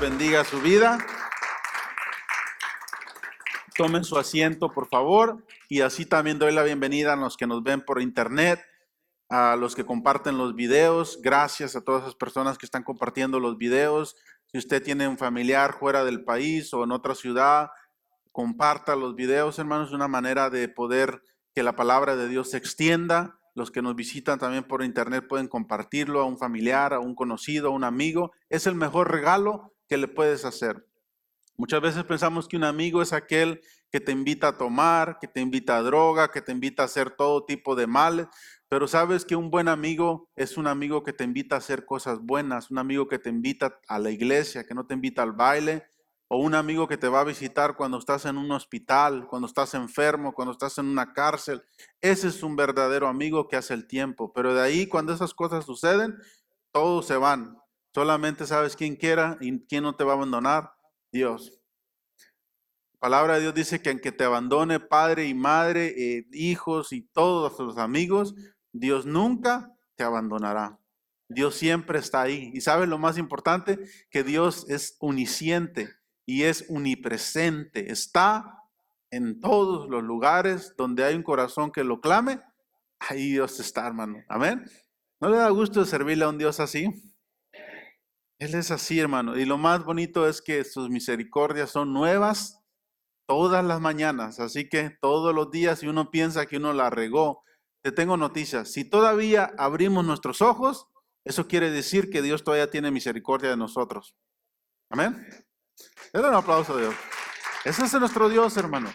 bendiga su vida. Tomen su asiento, por favor, y así también doy la bienvenida a los que nos ven por internet, a los que comparten los videos. Gracias a todas esas personas que están compartiendo los videos. Si usted tiene un familiar fuera del país o en otra ciudad, comparta los videos, hermanos. Es una manera de poder que la palabra de Dios se extienda. Los que nos visitan también por internet pueden compartirlo a un familiar, a un conocido, a un amigo. Es el mejor regalo que le puedes hacer. Muchas veces pensamos que un amigo es aquel que te invita a tomar, que te invita a droga, que te invita a hacer todo tipo de males, pero sabes que un buen amigo es un amigo que te invita a hacer cosas buenas, un amigo que te invita a la iglesia, que no te invita al baile, o un amigo que te va a visitar cuando estás en un hospital, cuando estás enfermo, cuando estás en una cárcel. Ese es un verdadero amigo que hace el tiempo, pero de ahí cuando esas cosas suceden, todos se van. Solamente sabes quién quiera y quién no te va a abandonar. Dios. La palabra de Dios dice que aunque te abandone padre y madre, hijos y todos tus amigos, Dios nunca te abandonará. Dios siempre está ahí. Y sabes lo más importante, que Dios es omnisciente y es omnipresente. Está en todos los lugares donde hay un corazón que lo clame. Ahí Dios está, hermano. Amén. ¿No le da gusto servirle a un Dios así? Él es así, hermano. Y lo más bonito es que sus misericordias son nuevas todas las mañanas. Así que todos los días, si uno piensa que uno la regó, te tengo noticias. Si todavía abrimos nuestros ojos, eso quiere decir que Dios todavía tiene misericordia de nosotros. Amén. Denle un aplauso a Dios. Ese es nuestro Dios, hermano.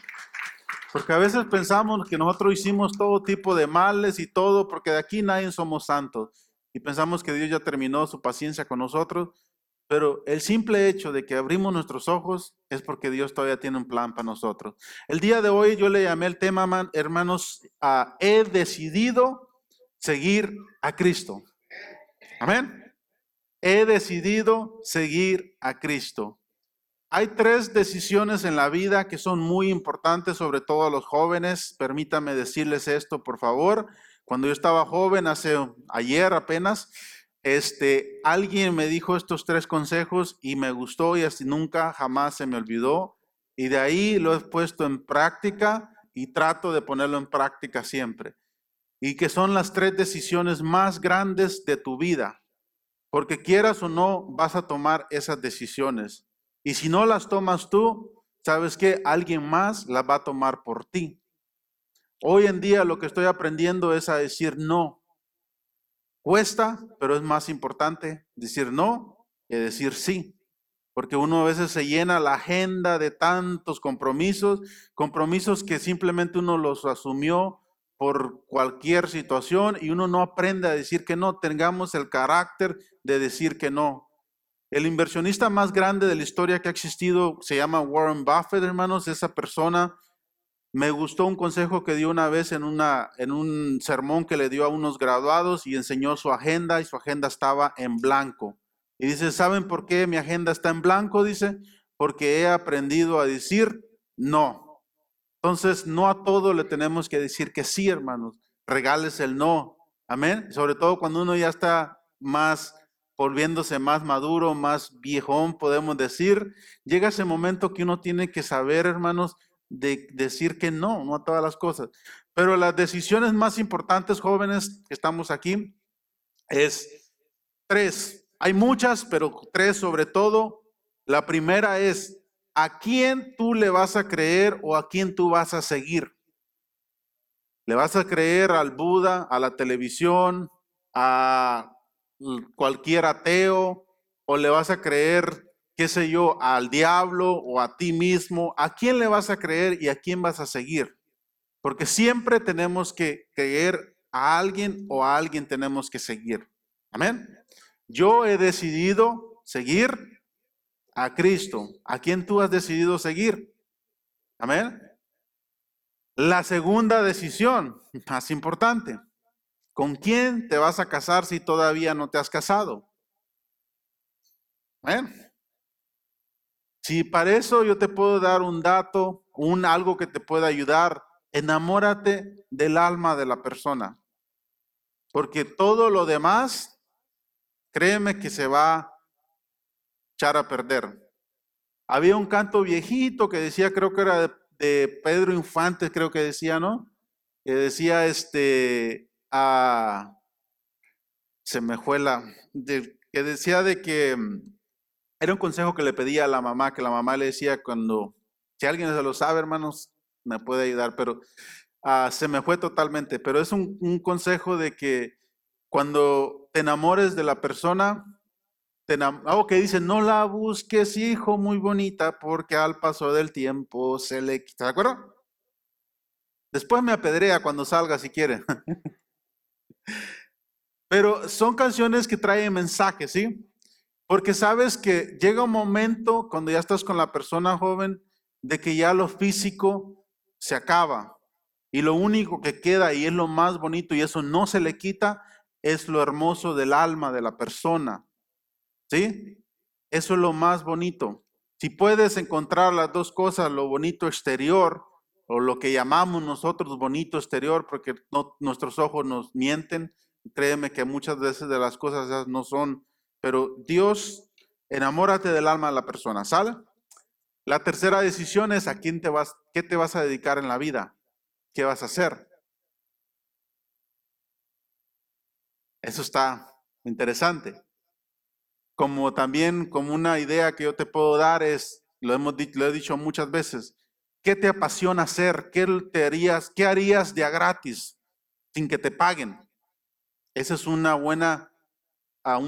Porque a veces pensamos que nosotros hicimos todo tipo de males y todo, porque de aquí nadie somos santos. Y pensamos que Dios ya terminó su paciencia con nosotros, pero el simple hecho de que abrimos nuestros ojos es porque Dios todavía tiene un plan para nosotros. El día de hoy yo le llamé el tema, hermanos, he decidido seguir a Cristo. Amén. He decidido seguir a Cristo. Hay 3 decisiones en la vida que son muy importantes, sobre todo a los jóvenes. Permítame decirles esto, por favor. Cuando yo estaba joven, ayer apenas, alguien me dijo estos 3 consejos y me gustó y así nunca, jamás se me olvidó. Y de ahí lo he puesto en práctica y trato de ponerlo en práctica siempre. Y que son las 3 decisiones más grandes de tu vida. Porque quieras o no, vas a tomar esas decisiones. Y si no las tomas tú, ¿sabes qué? Alguien más las va a tomar por ti. Hoy en día lo que estoy aprendiendo es a decir no. Cuesta, pero es más importante decir no que decir sí. Porque uno a veces se llena la agenda de tantos compromisos que simplemente uno los asumió por cualquier situación y uno no aprende a decir que no. Tengamos el carácter de decir que no. El inversionista más grande de la historia que ha existido se llama Warren Buffett, hermanos. Esa persona, me gustó un consejo que dio una vez en un sermón que le dio a unos graduados y enseñó su agenda y su agenda estaba en blanco. Y dice, ¿saben por qué mi agenda está en blanco? Dice, porque he aprendido a decir no. Entonces, no a todo le tenemos que decir que sí, hermanos. Regales el no. Amén. Sobre todo cuando uno ya está volviéndose más maduro, más viejón, podemos decir. Llega ese momento que uno tiene que saber, hermanos, de decir que no, no a todas las cosas. Pero las decisiones más importantes, jóvenes, que estamos aquí, es 3. Hay muchas, pero 3 sobre todo. La primera es, ¿a quién tú le vas a creer o a quién tú vas a seguir? ¿Le vas a creer al Buda, a la televisión, a cualquier ateo? ¿O le vas a creer, qué sé yo, al diablo o a ti mismo? ¿A quién le vas a creer y a quién vas a seguir? Porque siempre tenemos que creer a alguien o a alguien tenemos que seguir. Amén. Yo he decidido seguir a Cristo. ¿A quién tú has decidido seguir? Amén. La segunda decisión, más importante. ¿Con quién te vas a casar si todavía no te has casado? Amén. Si para eso yo te puedo dar un dato, algo que te pueda ayudar, enamórate del alma de la persona. Porque todo lo demás, créeme que se va echar a perder. Había un canto viejito que decía, creo que era de Pedro Infante, creo que decía, ¿no? Que decía, se me fue que decía de que era un consejo que le pedía a la mamá, que la mamá le decía si alguien se lo sabe, hermanos, me puede ayudar, pero se me fue totalmente, pero es un consejo de que cuando te enamores de la persona, algo que dice, no la busques, hijo, muy bonita, porque al paso del tiempo se le quita. ¿De acuerdo? Después me apedrea cuando salga si quiere. Pero son canciones que traen mensajes, ¿sí? Porque sabes que llega un momento cuando ya estás con la persona joven de que ya lo físico se acaba. Y lo único que queda y es lo más bonito y eso no se le quita es lo hermoso del alma de la persona. ¿Sí? Eso es lo más bonito. Si puedes encontrar las dos cosas, lo bonito exterior o lo que llamamos nosotros bonito exterior, porque nuestros ojos nos mienten, créeme que muchas veces de las cosas esas no son, pero Dios, enamórate del alma de la persona, ¿sale? La tercera decisión es a qué te vas a dedicar en la vida, qué vas a hacer. Eso está interesante. Como también, como una idea que yo te puedo dar es, lo he dicho muchas veces, ¿qué te apasiona hacer? ¿Qué harías de a gratis sin que te paguen? Ese es un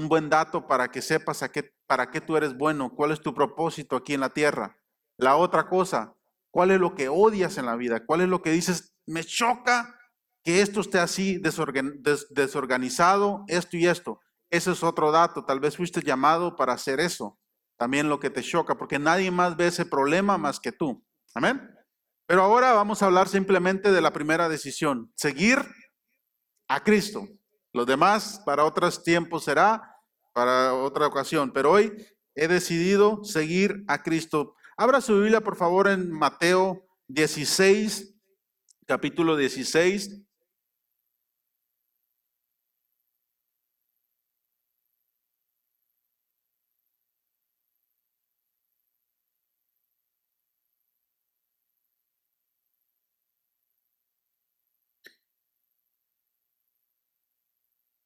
buen dato para que sepas para qué tú eres bueno, cuál es tu propósito aquí en la tierra. La otra cosa, ¿cuál es lo que odias en la vida? ¿Cuál es lo que dices, me choca que esto esté así desorganizado, esto y esto? Ese es otro dato, tal vez fuiste llamado para hacer eso. También lo que te choca, porque nadie más ve ese problema más que tú. Amén. Pero ahora vamos a hablar simplemente de la primera decisión, seguir a Cristo. Los demás para otros tiempos será, para otra ocasión, pero hoy he decidido seguir a Cristo. Abra su Biblia, por favor, en Mateo 16, capítulo 16.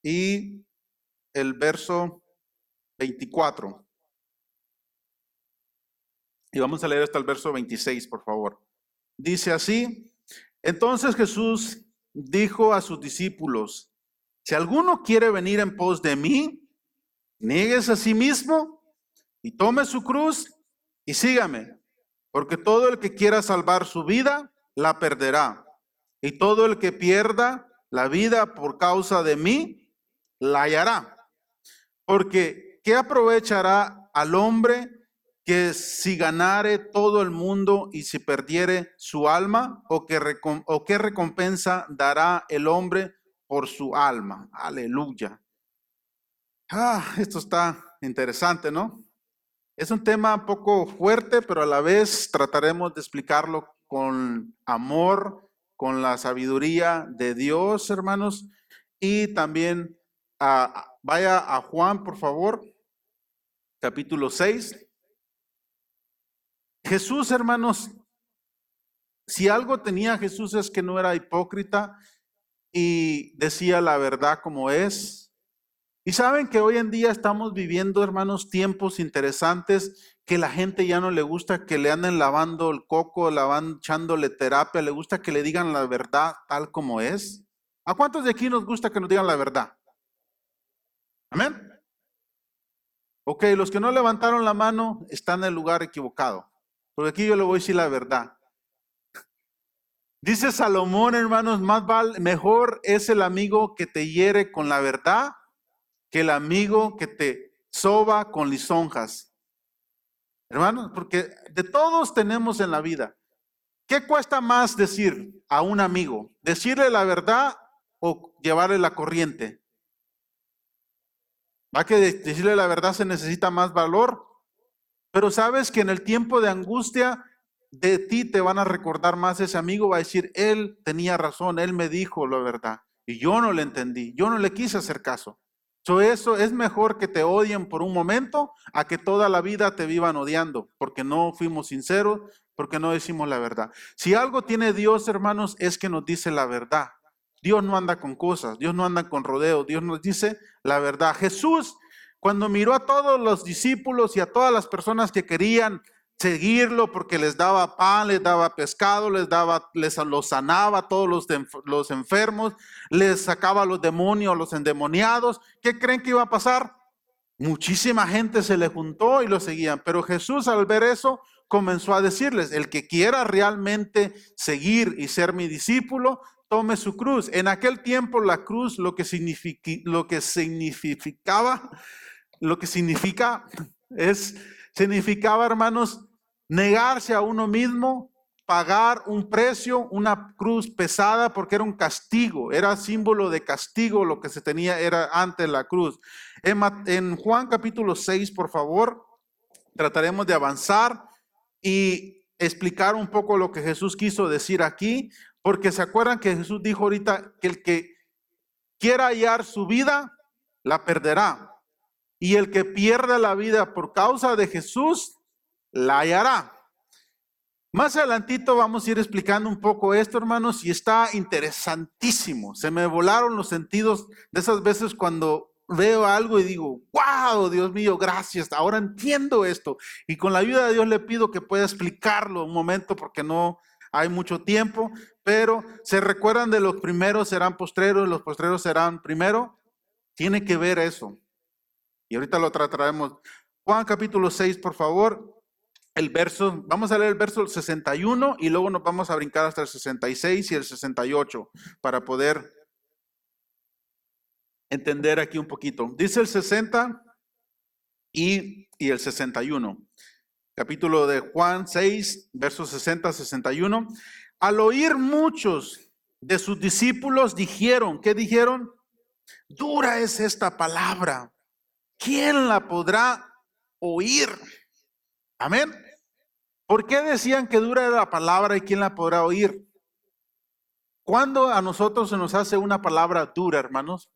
Y el verso 24. Y vamos a leer hasta el verso 26, por favor. Dice así, entonces Jesús dijo a sus discípulos, si alguno quiere venir en pos de mí, niéguese a sí mismo y tome su cruz y sígame, porque todo el que quiera salvar su vida, la perderá. Y todo el que pierda la vida por causa de mí, la hallará. Porque ¿qué aprovechará al hombre que si ganare todo el mundo y si perdiere su alma? ¿O qué recompensa dará el hombre por su alma? Aleluya. Esto está interesante, ¿no? Es un tema un poco fuerte, pero a la vez trataremos de explicarlo con amor, con la sabiduría de Dios, hermanos. Y también vaya a Juan, por favor, capítulo 6. Jesús, hermanos, si algo tenía Jesús es que no era hipócrita y decía la verdad como es. Y saben que hoy en día estamos viviendo, hermanos, tiempos interesantes que la gente ya no le gusta que le anden lavando el coco, echándole terapia, le gusta que le digan la verdad tal como es. ¿A cuántos de aquí nos gusta que nos digan la verdad? Amén. Ok, los que no levantaron la mano están en el lugar equivocado. Porque aquí yo le voy a decir la verdad. Dice Salomón, hermanos, mejor es el amigo que te hiere con la verdad que el amigo que te soba con lisonjas. Hermanos, porque de todos tenemos en la vida. ¿Qué cuesta más decir a un amigo? ¿Decirle la verdad o llevarle la corriente? ¿Va que decirle la verdad se necesita más valor? Pero sabes que en el tiempo de angustia de ti te van a recordar más ese amigo, va a decir, él tenía razón, él me dijo la verdad y yo no le entendí, yo no le quise hacer caso. Eso es mejor que te odien por un momento a que toda la vida te vivan odiando, porque no fuimos sinceros, porque no decimos la verdad. Si algo tiene Dios, hermanos, es que nos dice la verdad. Dios no anda con cosas, Dios no anda con rodeos, Dios nos dice la verdad. Jesús, cuando miró a todos los discípulos y a todas las personas que querían seguirlo porque les daba pan, les daba pescado, los sanaba a todos los enfermos, les sacaba a los demonios, los endemoniados. ¿Qué creen que iba a pasar? Muchísima gente se le juntó y lo seguían, pero Jesús al ver eso comenzó a decirles, el que quiera realmente seguir y ser mi discípulo, tome su cruz. En aquel tiempo la cruz lo que significaba, hermanos, negarse a uno mismo, pagar un precio, una cruz pesada, porque era un castigo, era símbolo de castigo lo que se tenía era ante la cruz. En Juan capítulo 6, por favor, trataremos de avanzar y explicar un poco lo que Jesús quiso decir aquí, porque se acuerdan que Jesús dijo ahorita que el que quiera hallar su vida, la perderá. Y el que pierda la vida por causa de Jesús, la hallará. Más adelantito vamos a ir explicando un poco esto, hermanos, y está interesantísimo. Se me volaron los sentidos de esas veces cuando veo algo y digo, wow, Dios mío, gracias, ahora entiendo esto. Y con la ayuda de Dios le pido que pueda explicarlo un momento porque no hay mucho tiempo, pero se recuerdan de los primeros serán postreros, los postreros serán primero. Tiene que ver eso. Y ahorita lo trataremos. Juan capítulo 6, por favor. Vamos a leer el verso 61 y luego nos vamos a brincar hasta el 66 y el 68 para poder entender aquí un poquito. Dice el 60 y el 61. Capítulo de Juan 6, versos 60-61. Al oír muchos de sus discípulos dijeron, ¿qué dijeron? Dura es esta palabra. ¿Quién la podrá oír? Amén. ¿Por qué decían que dura la palabra y quién la podrá oír? ¿Cuándo a nosotros se nos hace una palabra dura, hermanos?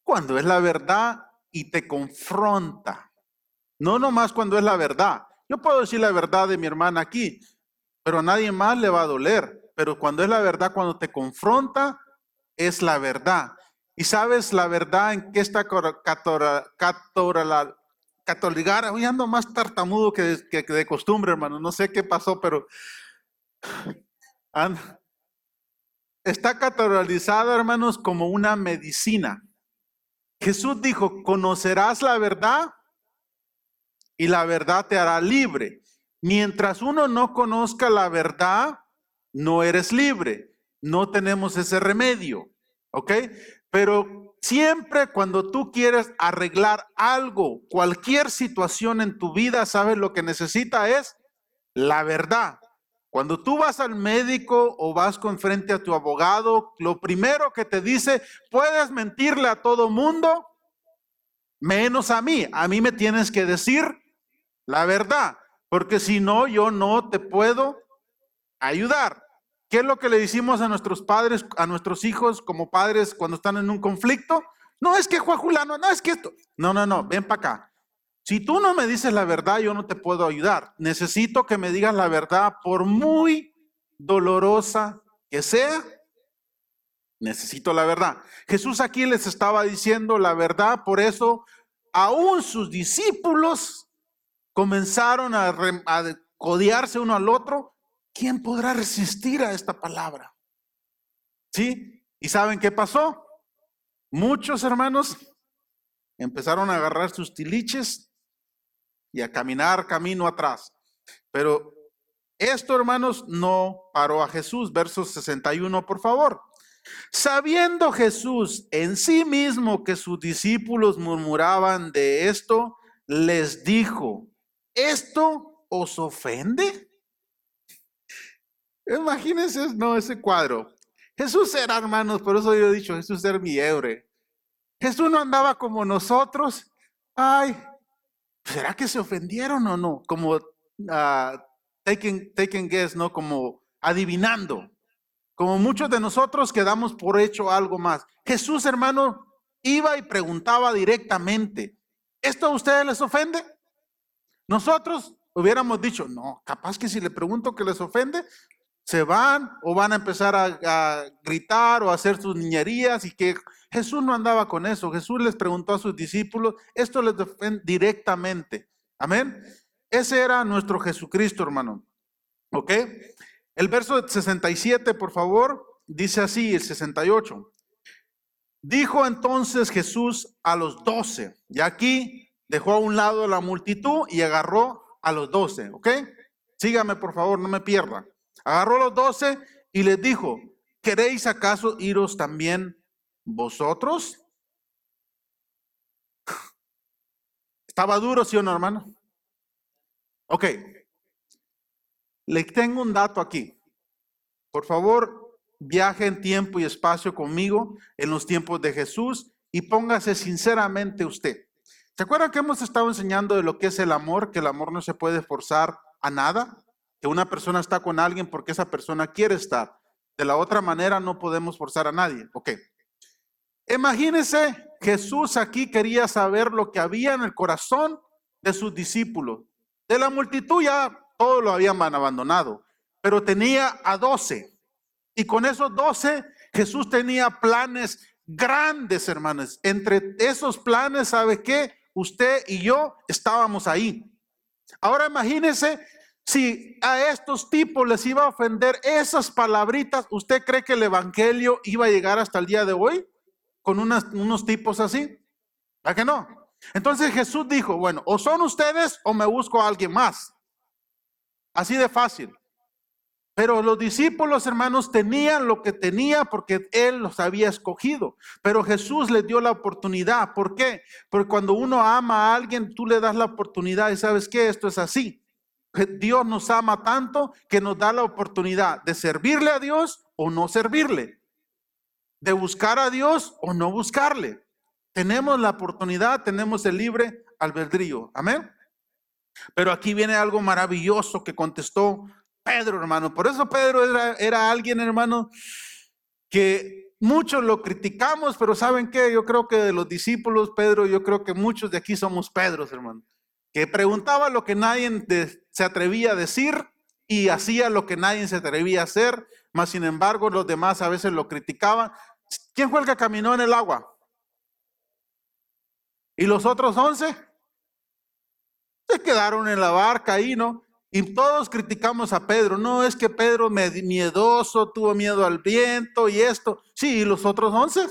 Cuando es la verdad y te confronta. No nomás cuando es la verdad. Yo puedo decir la verdad de mi hermana aquí, pero a nadie más le va a doler. Pero cuando es la verdad, cuando te confronta, es la verdad. ¿Y sabes la verdad en qué está catalogar? Hoy ando más tartamudo que de costumbre, hermano. No sé qué pasó, pero está categorizada, hermanos, como una medicina. Jesús dijo, conocerás la verdad y la verdad te hará libre. Mientras uno no conozca la verdad, no eres libre. No tenemos ese remedio, ¿ok? Pero siempre cuando tú quieres arreglar algo, cualquier situación en tu vida, ¿sabes lo que necesita es la verdad? Cuando tú vas al médico o vas con frente a tu abogado, lo primero que te dice, puedes mentirle a todo mundo, menos a mí. A mí me tienes que decir la verdad, porque si no, yo no te puedo ayudar. ¿Qué es lo que le decimos a nuestros padres, a nuestros hijos como padres cuando están en un conflicto? No es que Juan Julano, no es que esto. No, ven para acá. Si tú no me dices la verdad, yo no te puedo ayudar. Necesito que me digas la verdad, por muy dolorosa que sea. Necesito la verdad. Jesús aquí les estaba diciendo la verdad, por eso aún sus discípulos comenzaron a codearse uno al otro. ¿Quién podrá resistir a esta palabra? ¿Sí? ¿Y saben qué pasó? Muchos hermanos empezaron a agarrar sus tiliches y a caminar camino atrás. Pero esto, hermanos, no paró a Jesús. Verso 61, por favor. Sabiendo Jesús en sí mismo que sus discípulos murmuraban de esto, les dijo, ¿esto os ofende? Imagínense, no, ese cuadro. Jesús era, hermanos, por eso yo he dicho, Jesús era mi héroe. Jesús no andaba como nosotros. Ay, ¿será que se ofendieron o no? Como taking guess, ¿no? Como adivinando. Como muchos de nosotros quedamos por hecho algo más. Jesús, hermano, iba y preguntaba directamente. ¿Esto a ustedes les ofende? Nosotros hubiéramos dicho, no, capaz que si le pregunto que les ofende, se van o van a empezar a gritar o a hacer sus niñerías, y que Jesús no andaba con eso. Jesús les preguntó a sus discípulos, esto les ofende directamente. Amén. Ese era nuestro Jesucristo, hermano. ¿Ok? El verso 67, por favor, dice así, el 68. Dijo entonces Jesús a los 12, y aquí dejó a un lado la multitud y agarró a los 12, ¿ok? Sígame, por favor, no me pierda. Agarró a los 12 y les dijo, ¿queréis acaso iros también vosotros? ¿Estaba duro, sí o no, hermano? Ok, le tengo un dato aquí. Por favor, viaje en tiempo y espacio conmigo en los tiempos de Jesús y póngase sinceramente usted. ¿Se acuerdan que hemos estado enseñando de lo que es el amor? Que el amor no se puede forzar a nada. Que una persona está con alguien porque esa persona quiere estar. De la otra manera no podemos forzar a nadie. Ok. Imagínense, Jesús aquí quería saber lo que había en el corazón de sus discípulos. De la multitud ya todos lo habían abandonado, pero tenía a 12. Y con esos 12, Jesús tenía planes grandes, hermanos. Entre esos planes, ¿sabe qué? Usted y yo estábamos ahí. Ahora imagínese si a estos tipos les iba a ofender esas palabritas. ¿Usted cree que el evangelio iba a llegar hasta el día de hoy con unos tipos así? ¿Verdad que no? Entonces Jesús dijo, bueno, o son ustedes o me busco a alguien más. Así de fácil. Pero los discípulos, hermanos, tenían lo que tenía porque Él los había escogido. Pero Jesús les dio la oportunidad. ¿Por qué? Porque cuando uno ama a alguien, tú le das la oportunidad y ¿sabes qué? Esto es así. Dios nos ama tanto que nos da la oportunidad de servirle a Dios o no servirle. De buscar a Dios o no buscarle. Tenemos la oportunidad, tenemos el libre albedrío. Amén. Pero aquí viene algo maravilloso que contestó Pedro, hermano. Por eso Pedro era alguien, hermano, que muchos lo criticamos, pero ¿saben qué? Yo creo que de los discípulos, Pedro, yo creo que muchos de aquí somos Pedros, hermano. Que preguntaba lo que nadie se atrevía a decir y hacía lo que nadie se atrevía a hacer, mas sin embargo los demás a veces lo criticaban. ¿Quién fue el que caminó en el agua? ¿Y los otros 11? Se quedaron en la barca ahí, ¿no? Y todos criticamos a Pedro. No, es que Pedro miedoso, tuvo miedo al viento y esto. Sí, ¿y los otros 11?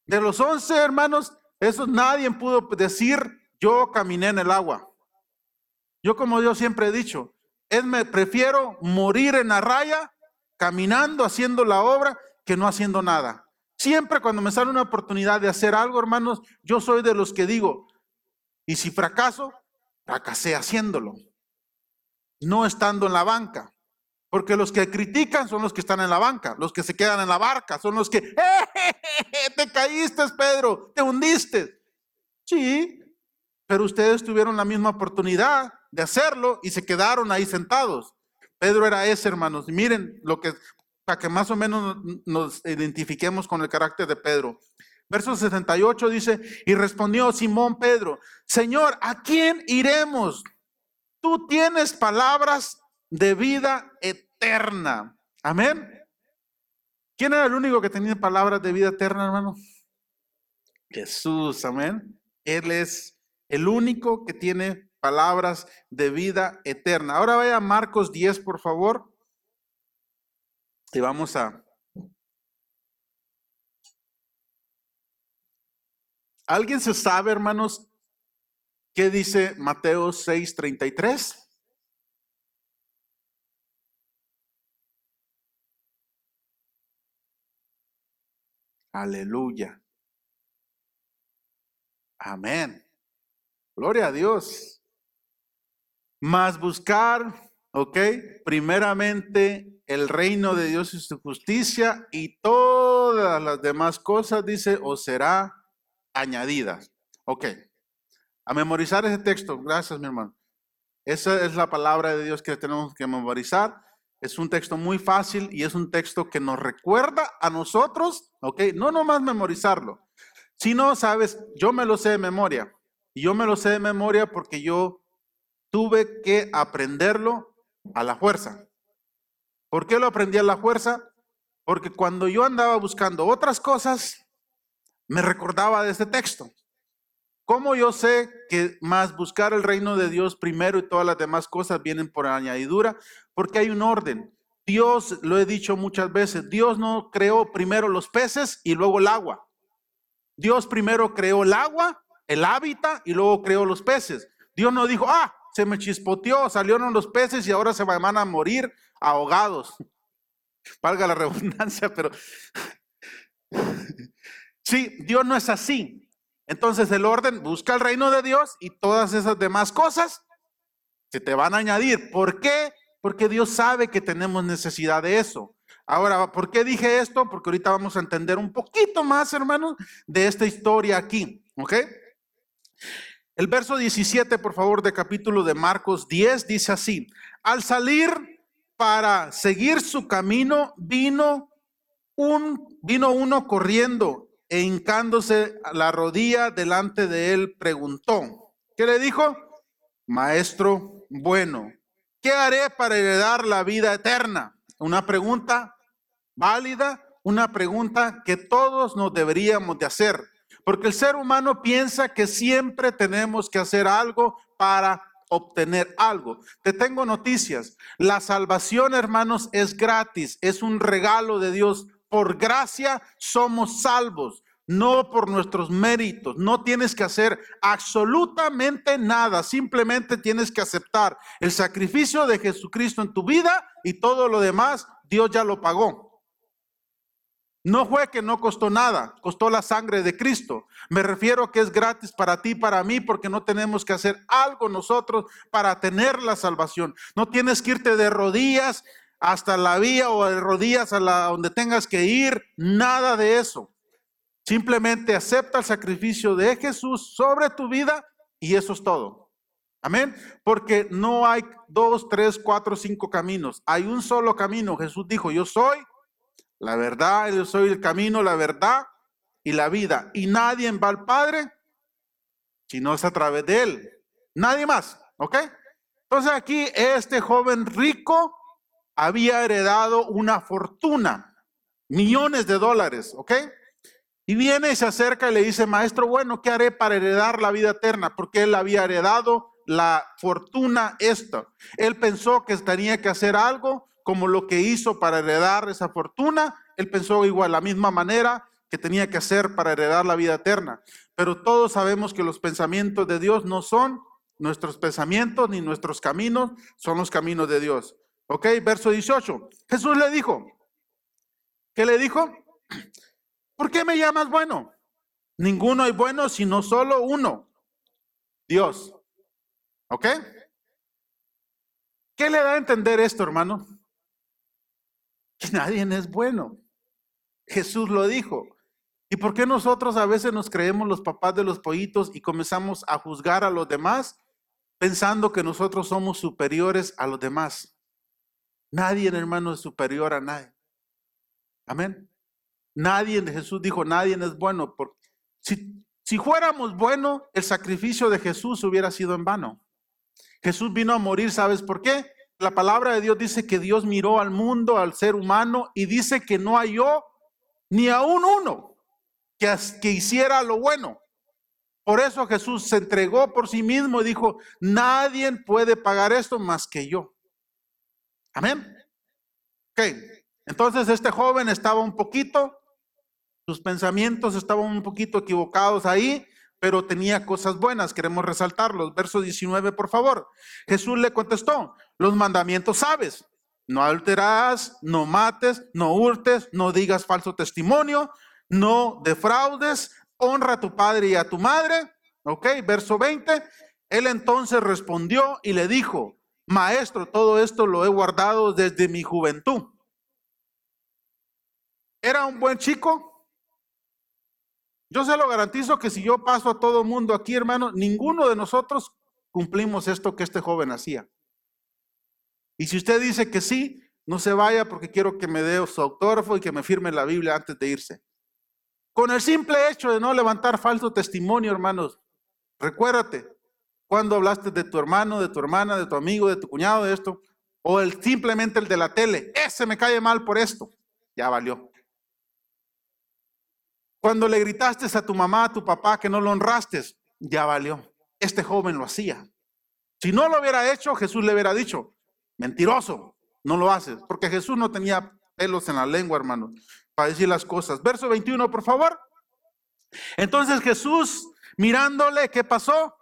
De los 11 hermanos, esos nadie pudo decir, yo caminé en el agua. Yo, como yo siempre he dicho, me prefiero morir en la raya, caminando, haciendo la obra, que no haciendo nada. Siempre cuando me sale una oportunidad de hacer algo, hermanos, yo soy de los que digo, y si fracaso, fracasé haciéndolo, no estando en la banca. Porque los que critican son los que están en la banca. Los que se quedan en la barca son los que, te caíste, Pedro, te hundiste. Sí, pero ustedes tuvieron la misma oportunidad de hacerlo y se quedaron ahí sentados. Pedro era ese, hermanos. Y miren lo que, para que más o menos nos identifiquemos con el carácter de Pedro. Verso 68 dice, y respondió Simón Pedro, Señor, ¿a quién iremos? Tú tienes palabras de vida eterna. Amén. ¿Quién era el único que tenía palabras de vida eterna, hermano? Jesús, amén. Él es el único que tiene palabras de vida eterna. Ahora vaya a Marcos 10, por favor. Y vamos a... ¿Alguien se sabe, hermanos, qué dice Mateo 6:33? Aleluya. Amén. Gloria a Dios. Mas buscar, ok, primeramente el reino de Dios y su justicia, y todas las demás cosas, dice, os será añadidas. Ok. A memorizar ese texto. Gracias, mi hermano. Esa es la palabra de Dios que tenemos que memorizar. Es un texto muy fácil y es un texto que nos recuerda a nosotros, ok, no nomás memorizarlo, Si no, sabes, yo me lo sé de memoria. Y yo me lo sé de memoria porque yo tuve que aprenderlo a la fuerza. ¿Por qué lo aprendí a la fuerza? Porque cuando yo andaba buscando otras cosas, me recordaba de este texto. ¿Cómo yo sé que más buscar el reino de Dios primero y todas las demás cosas vienen por añadidura? Porque hay un orden. Dios, lo he dicho muchas veces, Dios no creó primero los peces y luego el agua. Dios primero creó el agua, el hábitat y luego creó los peces. Dios no dijo, se me chispoteó, salieron los peces y ahora se van a morir ahogados. Valga la redundancia, pero sí, Dios no es así. Entonces el orden, busca el reino de Dios y todas esas demás cosas se te van a añadir. ¿Por qué? Porque Dios sabe que tenemos necesidad de eso. Ahora, ¿por qué dije esto? Porque ahorita vamos a entender un poquito más, hermanos, de esta historia aquí. ¿Ok? El verso 17, por favor, de capítulo de Marcos 10, dice así: al salir para seguir su camino, vino uno corriendo e hincándose a la rodilla delante de él, preguntó. ¿Qué le dijo? Maestro bueno, ¿qué haré para heredar la vida eterna? Una pregunta válida, una pregunta que todos nos deberíamos de hacer, porque el ser humano piensa que siempre tenemos que hacer algo para obtener algo. Te tengo noticias: la salvación, hermanos, es gratis, es un regalo de Dios. Por gracia somos salvos, no por nuestros méritos. No tienes que hacer absolutamente nada, simplemente tienes que aceptar el sacrificio de Jesucristo en tu vida y todo lo demás Dios ya lo pagó. No fue que no costó nada, costó la sangre de Cristo. Me refiero a que es gratis para ti y para mí, porque no tenemos que hacer algo nosotros para tener la salvación. No tienes que irte de rodillas hasta la vía o de rodillas a donde tengas que ir, nada de eso. Simplemente acepta el sacrificio de Jesús sobre tu vida y eso es todo. Amén. Porque no hay 2, 3, 4, 5 caminos. Hay un solo camino. Jesús dijo, yo soy la verdad, yo soy el camino, la verdad y la vida. Y nadie va al Padre si no es a través de Él. Nadie más, ¿ok? Entonces aquí este joven rico había heredado una fortuna, millones de dólares, ¿ok? Y viene y se acerca y le dice, maestro, bueno, ¿qué haré para heredar la vida eterna? Porque él había heredado la fortuna esta. Él pensó que tenía que hacer algo como lo que hizo para heredar esa fortuna. Él pensó igual, la misma manera que tenía que hacer para heredar la vida eterna. Pero todos sabemos que los pensamientos de Dios no son nuestros pensamientos ni nuestros caminos, son los caminos de Dios. Ok, verso 18. Jesús le dijo, ¿qué le dijo? ¿Por qué me llamas bueno? Ninguno hay bueno, sino solo uno, Dios. ¿Ok? ¿Qué le da a entender esto, hermano? Que nadie es bueno. Jesús lo dijo. ¿Y por qué nosotros a veces nos creemos los papás de los pollitos y comenzamos a juzgar a los demás pensando que nosotros somos superiores a los demás? Nadie, hermano, es superior a nadie. Amén. Nadie, Jesús dijo, nadie es bueno. Si fuéramos buenos, el sacrificio de Jesús hubiera sido en vano. Jesús vino a morir, ¿sabes por qué? La palabra de Dios dice que Dios miró al mundo, al ser humano, y dice que no halló ni aún uno que hiciera lo bueno. Por eso Jesús se entregó por sí mismo y dijo, nadie puede pagar esto más que yo. Amén. Ok, entonces este joven estaba un poquito, sus pensamientos estaban un poquito equivocados ahí, pero tenía cosas buenas, queremos resaltarlos. Verso 19, por favor. Jesús le contestó, los mandamientos sabes, no alterarás, no mates, no hurtes, no digas falso testimonio, no defraudes, honra a tu padre y a tu madre. Ok, verso 20. Él entonces respondió y le dijo, maestro, todo esto lo he guardado desde mi juventud. ¿Era un buen chico? Yo se lo garantizo que si yo paso a todo mundo aquí, hermano, ninguno de nosotros cumplimos esto que este joven hacía. Y si usted dice que sí, no se vaya porque quiero que me dé su autógrafo y que me firme la Biblia antes de irse. Con el simple hecho de no levantar falso testimonio, hermanos, recuérdate, cuando hablaste de tu hermano, de tu hermana, de tu amigo, de tu cuñado, de esto, o simplemente el de la tele, ese me cae mal por esto, ya valió. Cuando le gritaste a tu mamá, a tu papá que no lo honraste, ya valió. Este joven lo hacía. Si no lo hubiera hecho, Jesús le hubiera dicho, mentiroso, no lo haces, porque Jesús no tenía pelos en la lengua, hermanos, para decir las cosas. Verso 21, por favor. Entonces Jesús, mirándole, ¿qué pasó?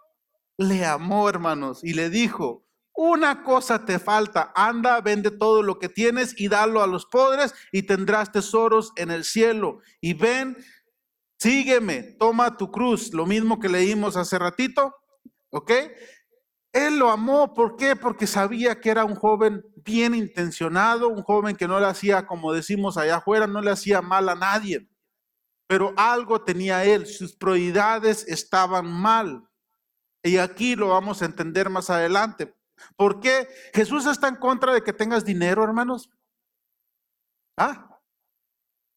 Le amó, hermanos, y le dijo, una cosa te falta, anda, vende todo lo que tienes y dalo a los pobres y tendrás tesoros en el cielo. Y ven, sígueme, toma tu cruz, lo mismo que leímos hace ratito, ¿ok? Él lo amó, ¿por qué? Porque sabía que era un joven bien intencionado, un joven que no le hacía, como decimos allá afuera, no le hacía mal a nadie. Pero algo tenía él, sus prioridades estaban mal. Y aquí lo vamos a entender más adelante. ¿Por qué? ¿Jesús está en contra de que tengas dinero, hermanos? ¿Ah?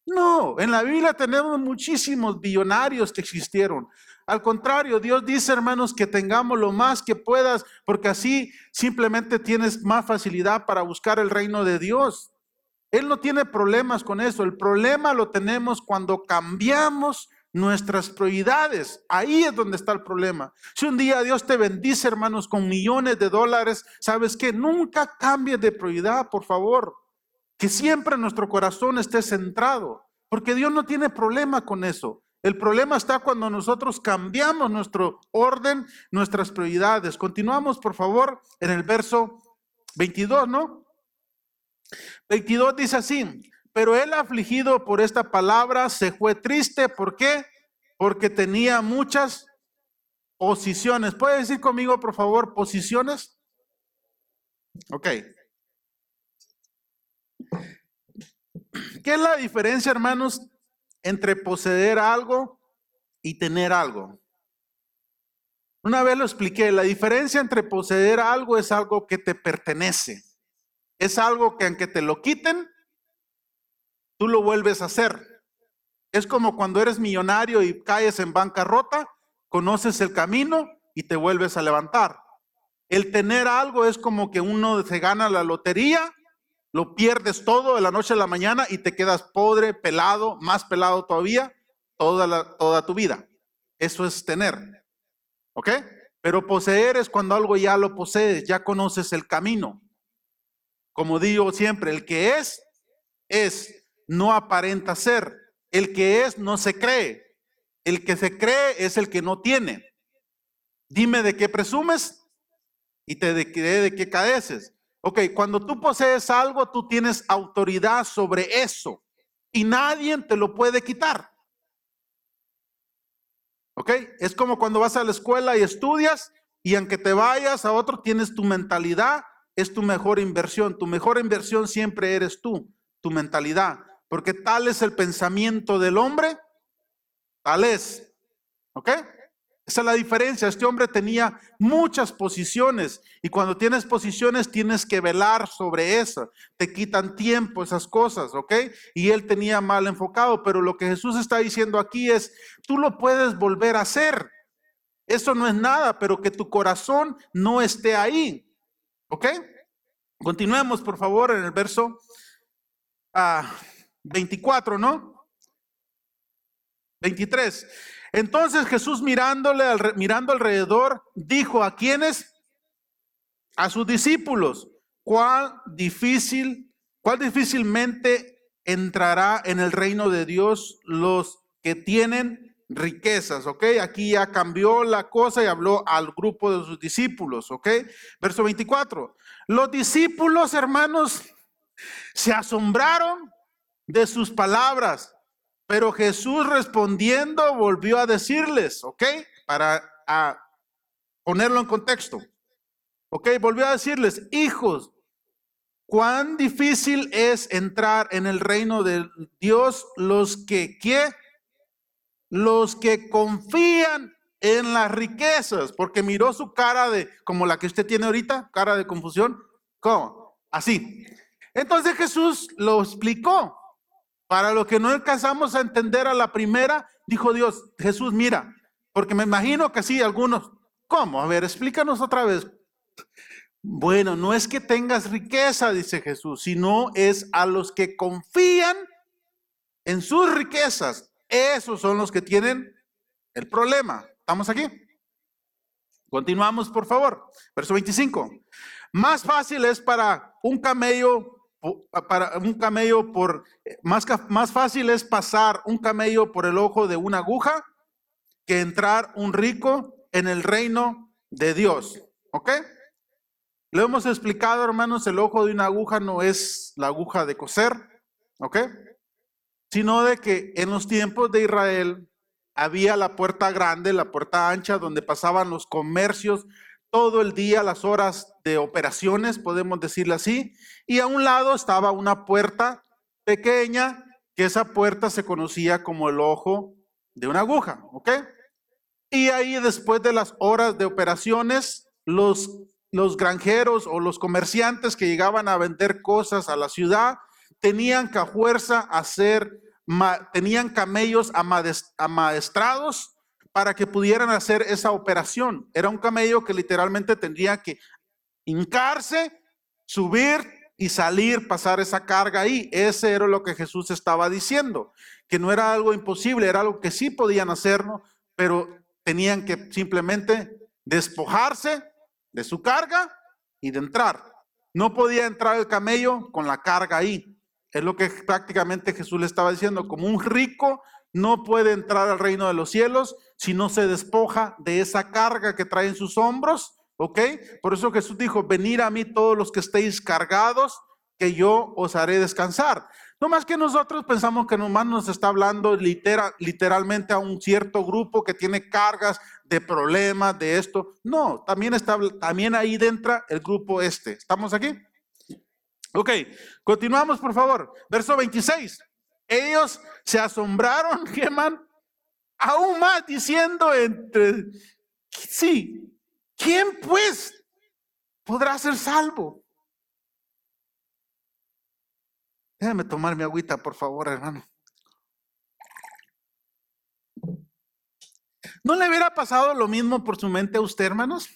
No, en la Biblia tenemos muchísimos billonarios que existieron. Al contrario, Dios dice, hermanos, que tengamos lo más que puedas, porque así simplemente tienes más facilidad para buscar el reino de Dios. Él no tiene problemas con eso. El problema lo tenemos cuando cambiamos nuestras prioridades. Ahí es donde está el problema. Si un día Dios te bendice, hermanos, con millones de dólares, ¿sabes qué? Nunca cambies de prioridad, por favor. Que siempre nuestro corazón esté centrado, porque Dios no tiene problema con eso. El problema está cuando nosotros cambiamos nuestro orden, nuestras prioridades. Continuamos, por favor, en el verso 22, ¿no? 22 dice así, pero él afligido por esta palabra se fue triste. ¿Por qué? Porque tenía muchas posiciones. ¿Puede decir conmigo, por favor, posiciones? Ok. ¿Qué es la diferencia, hermanos, entre poseer algo y tener algo? Una vez lo expliqué, la diferencia entre poseer algo es algo que te pertenece. Es algo que aunque te lo quiten, tú lo vuelves a hacer. Es como cuando eres millonario y caes en bancarrota, conoces el camino y te vuelves a levantar. El tener algo es como que uno se gana la lotería, lo pierdes todo de la noche a la mañana y te quedas pobre, pelado, más pelado todavía, toda tu vida. Eso es tener, ¿ok? Pero poseer es cuando algo ya lo posees, ya conoces el camino. Como digo siempre, el que es, no aparenta ser. El que es, no se cree. El que se cree es el que no tiene. Dime de qué presumes y te diré de qué careces. Ok, cuando tú posees algo, tú tienes autoridad sobre eso y nadie te lo puede quitar. Ok, es como cuando vas a la escuela y estudias y aunque te vayas a otro, tienes tu mentalidad, es tu mejor inversión. Tu mejor inversión siempre eres tú, tu mentalidad, porque tal es el pensamiento del hombre, tal es. ¿Ok? Esa es la diferencia. Este hombre tenía muchas posiciones y cuando tienes posiciones tienes que velar sobre eso. Te quitan tiempo esas cosas, ¿ok? Y él tenía mal enfocado, pero lo que Jesús está diciendo aquí es, tú lo puedes volver a hacer. Eso no es nada, pero que tu corazón no esté ahí, ¿ok? Continuemos, por favor, en el verso 24, ¿no? 23. Entonces Jesús mirando alrededor, dijo a quienes, a sus discípulos, cuál difícilmente entrará en el reino de Dios los que tienen riquezas, ¿ok? Aquí ya cambió la cosa y habló al grupo de sus discípulos, ¿ok? Verso 24. Los discípulos, hermanos, se asombraron de sus palabras. Pero Jesús respondiendo volvió a decirles, ¿ok? Para ponerlo en contexto. ¿Ok? Volvió a decirles, hijos, cuán difícil es entrar en el reino de Dios los que, ¿qué? Los que confían en las riquezas. Porque miró su cara de, como la que usted tiene ahorita, cara de confusión. ¿Cómo? Así. Entonces Jesús lo explicó. Para lo que no alcanzamos a entender a la primera, dijo Jesús, mira, porque me imagino que sí, algunos, ¿cómo? A ver, explícanos otra vez. Bueno, no es que tengas riqueza, dice Jesús, sino es a los que confían en sus riquezas. Esos son los que tienen el problema. ¿Estamos aquí? Continuamos, por favor. Verso 25. Más fácil es para un camello, más fácil es pasar un camello por el ojo de una aguja que entrar un rico en el reino de Dios. ¿Ok? Lo hemos explicado, hermanos, el ojo de una aguja no es la aguja de coser, ¿ok? Sino de que en los tiempos de Israel había la puerta grande, la puerta ancha, donde pasaban los comercios todo el día, las horas de operaciones, podemos decirlo así, y a un lado estaba una puerta pequeña, que esa puerta se conocía como el ojo de una aguja, ¿ok? Y ahí después de las horas de operaciones, los granjeros o los comerciantes que llegaban a vender cosas a la ciudad tenían que a fuerza tenían camellos amaestrados para que pudieran hacer esa operación. Era un camello que literalmente tendría que hincarse, subir y salir, pasar esa carga ahí. Ese era lo que Jesús estaba diciendo, que no era algo imposible, era algo que sí podían hacerlo, pero tenían que simplemente despojarse de su carga y de entrar. No podía entrar el camello con la carga ahí. Es lo que prácticamente Jesús le estaba diciendo. Como un rico no puede entrar al reino de los cielos si no se despoja de esa carga que trae en sus hombros. ¿Ok? Por eso Jesús dijo, venid a mí todos los que estéis cargados, que yo os haré descansar. No más que nosotros pensamos que nomás nos está hablando literalmente a un cierto grupo que tiene cargas de problemas, de esto. No, también ahí dentro el grupo este. ¿Estamos aquí? Ok, continuamos por favor. Verso 26. Ellos se asombraron, Gemán, aún más diciendo sí, ¿quién pues podrá ser salvo? Déjame tomar mi agüita, por favor, hermano. ¿No le hubiera pasado lo mismo por su mente a usted, hermanos?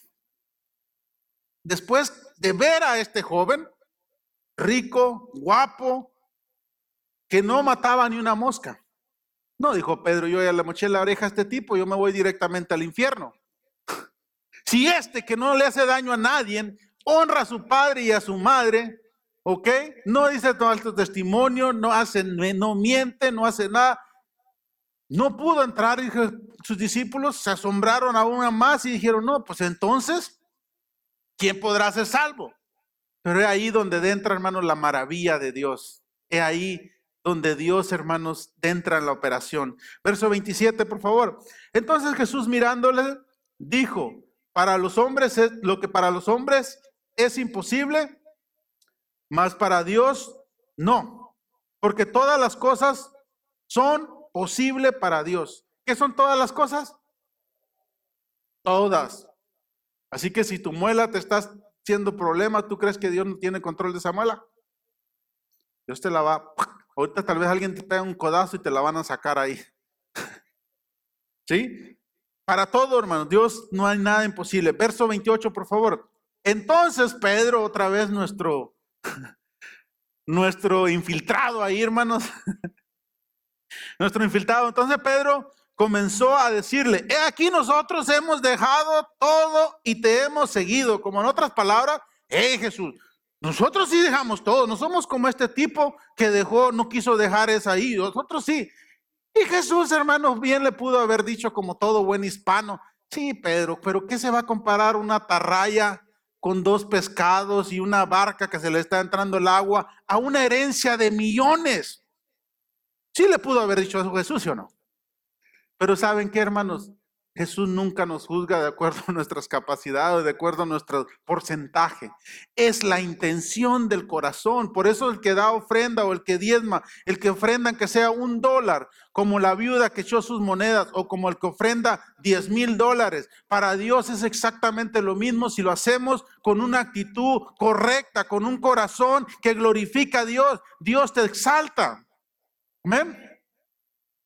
Después de ver a este joven, rico, guapo, que no mataba ni una mosca. No, dijo Pedro, yo ya le moché la oreja a este tipo, yo me voy directamente al infierno. Si este que no le hace daño a nadie, honra a su padre y a su madre, ¿ok? No dice todo este testimonio, no miente, no hace nada. No pudo entrar, y sus discípulos se asombraron aún más y dijeron, no, pues entonces, ¿quién podrá ser salvo? Pero es ahí donde entra, hermanos, la maravilla de Dios. Es ahí donde Dios, hermanos, entra en la operación. Verso 27, por favor. Entonces Jesús mirándole, dijo, para los hombres lo que para los hombres es imposible, mas para Dios no. Porque todas las cosas son posibles para Dios. ¿Qué son todas las cosas? Todas. Así que si tu muela te está haciendo problema, ¿tú crees que Dios no tiene control de esa muela? Dios te la va. Ahorita tal vez alguien te pega un codazo y te la van a sacar ahí. ¿Sí? Para todo, hermano, Dios no hay nada imposible. Verso 28, por favor. Entonces Pedro, otra vez nuestro infiltrado ahí, hermanos. Nuestro infiltrado. Entonces Pedro comenzó a decirle, he aquí nosotros hemos dejado todo y te hemos seguido. Como en otras palabras, Jesús, nosotros sí dejamos todo. No somos como este tipo que no quiso dejar esa ahí. Nosotros sí. Y Jesús, hermanos, bien le pudo haber dicho como todo buen hispano, sí, Pedro, pero ¿qué se va a comparar una atarraya con 2 pescados y una barca que se le está entrando el agua a una herencia de millones? Sí le pudo haber dicho eso Jesús, ¿sí o no? Pero ¿saben qué, hermanos? Jesús nunca nos juzga de acuerdo a nuestras capacidades, de acuerdo a nuestro porcentaje. Es la intención del corazón. Por eso el que da ofrenda o el que diezma, el que ofrenda aunque sea $1, como la viuda que echó sus monedas, o como el que ofrenda $10,000, para Dios es exactamente lo mismo si lo hacemos con una actitud correcta, con un corazón que glorifica a Dios. Dios te exalta. Amén.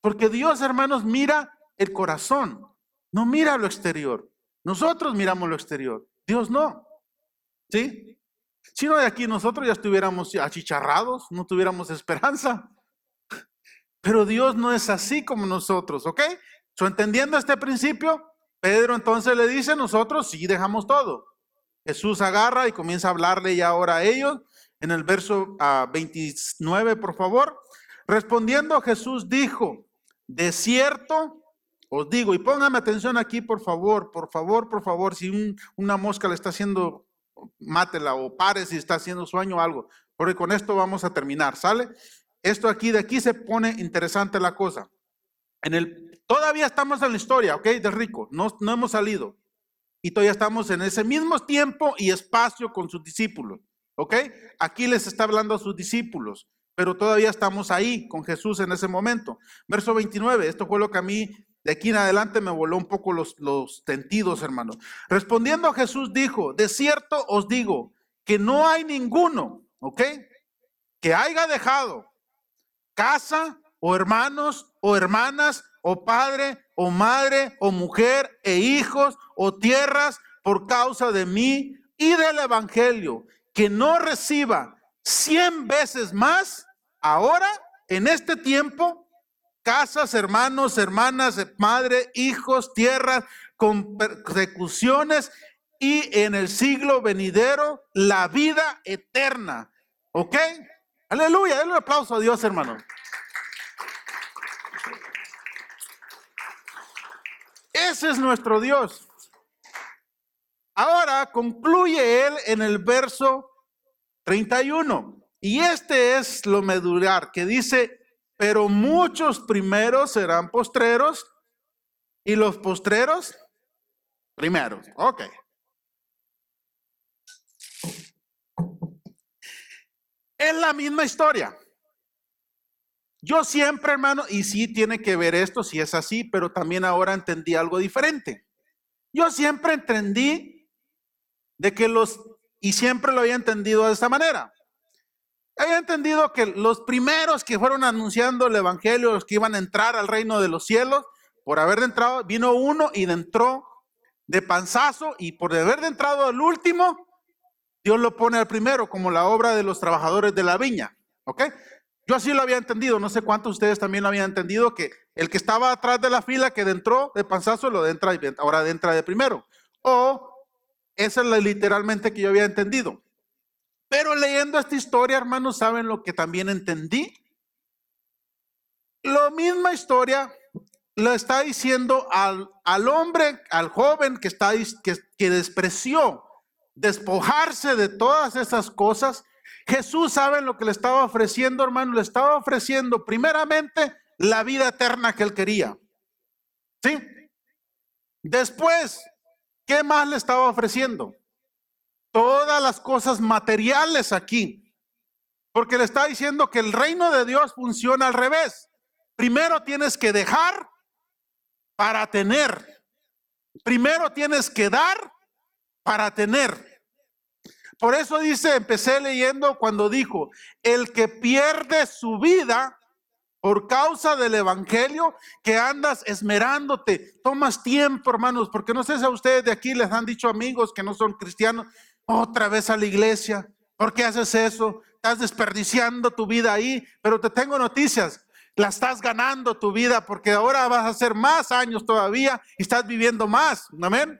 Porque Dios, hermanos, mira el corazón, no mira lo exterior. Nosotros miramos lo exterior, Dios no. ¿Sí? Si no, de aquí nosotros ya estuviéramos achicharrados, no tuviéramos esperanza. Pero Dios no es así como nosotros, ¿ok? Entendiendo este principio, Pedro entonces le dice, nosotros sí dejamos todo. Jesús agarra y comienza a hablarle ya ahora a ellos. En el verso 29, por favor. Respondiendo Jesús dijo, de cierto os digo, y póngame atención aquí, por favor, si una mosca le está haciendo, mátela o pare si está haciendo sueño o algo, porque con esto vamos a terminar, ¿sale? Esto aquí, de aquí se pone interesante la cosa. Todavía estamos en la historia, ¿ok? De rico, no hemos salido. Y todavía estamos en ese mismo tiempo y espacio con sus discípulos, ¿ok? Aquí les está hablando a sus discípulos, pero todavía estamos ahí con Jesús en ese momento. Verso 29, esto fue lo que a mí de aquí en adelante me voló un poco los sentidos, hermanos. Respondiendo a Jesús dijo, de cierto os digo que no hay ninguno, ¿ok? Que haya dejado casa o hermanos o hermanas o padre o madre o mujer e hijos o tierras por causa de mí y del evangelio, que no reciba 100 veces más ahora en este tiempo, casas, hermanos, hermanas, madre, hijos, tierras, con persecuciones y en el siglo venidero la vida eterna. ¿Ok? Aleluya, denle un aplauso a Dios, hermano. Ese es nuestro Dios. Ahora concluye él en el verso 31. Y este es lo medular, que dice, pero muchos primeros serán postreros y los postreros primeros. Ok. Es la misma historia. Yo siempre, hermano, y sí tiene que ver esto, si es así, pero también ahora entendí algo diferente. Yo siempre entendí de que y siempre lo había entendido de esta manera. Había entendido que los primeros que fueron anunciando el evangelio, los que iban a entrar al reino de los cielos, por haber entrado, vino uno y entró de panzazo, y por haber entrado al último, Dios lo pone al primero, como la obra de los trabajadores de la viña. ¿Ok? Yo así lo había entendido, no sé cuántos de ustedes también lo habían entendido, que el que estaba atrás de la fila, que entró de panzazo, ahora entra de primero. O esa es literalmente que yo había entendido. Pero leyendo esta historia, hermanos, ¿saben lo que también entendí? La misma historia lo está diciendo al hombre, al joven que despreció despojarse de todas esas cosas. Jesús, ¿saben lo que le estaba ofreciendo, hermano? Le estaba ofreciendo primeramente la vida eterna que él quería. ¿Sí? Después, ¿qué más le estaba ofreciendo? Todas las cosas materiales aquí. Porque le está diciendo que el reino de Dios funciona al revés. Primero tienes que dejar para tener. Primero tienes que dar para tener. Por eso dice, empecé leyendo cuando dijo, el que pierde su vida por causa del evangelio, que andas esmerándote, tomas tiempo, hermanos, porque no sé si a ustedes de aquí les han dicho amigos que no son cristianos, otra vez a la iglesia, ¿por qué haces eso? Estás desperdiciando tu vida ahí, pero te tengo noticias, la estás ganando tu vida, porque ahora vas a hacer más años todavía y estás viviendo más, amén.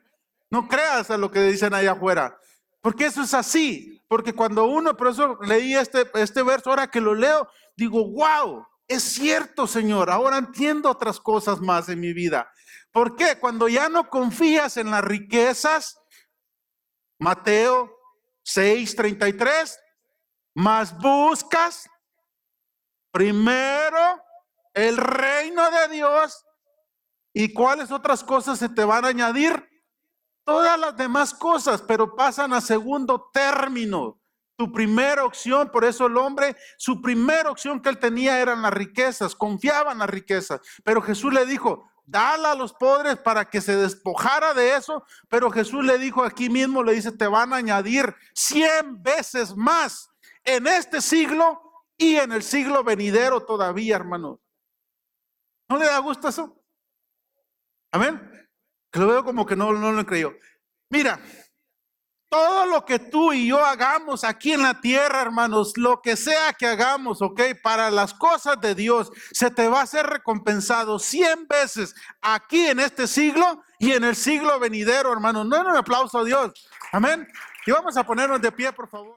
No creas a lo que dicen allá afuera, porque eso es así, porque cuando uno, por eso leí este verso, ahora que lo leo, digo, wow, es cierto, Señor, ahora entiendo otras cosas más en mi vida. ¿Por qué? Cuando ya no confías en las riquezas, Mateo 6:33, más buscas primero el reino de Dios, y cuáles otras cosas se te van a añadir. Todas las demás cosas, pero pasan a segundo término. Tu primera opción, por eso el hombre, su primera opción que él tenía eran las riquezas, confiaba en las riquezas. Pero Jesús le dijo, dale a los pobres para que se despojara de eso. Pero Jesús le dijo aquí mismo, le dice, te van a añadir 100 veces más en este siglo y en el siglo venidero todavía, hermanos. ¿No le da gusto eso? Amén. Que lo veo como que no lo creyó. Mira, todo lo que tú y yo hagamos aquí en la tierra, hermanos, lo que sea que hagamos, ¿ok? Para las cosas de Dios, se te va a ser recompensado 100 veces aquí en este siglo y en el siglo venidero, hermanos. No, un aplauso a Dios. Amén. Y vamos a ponernos de pie, por favor.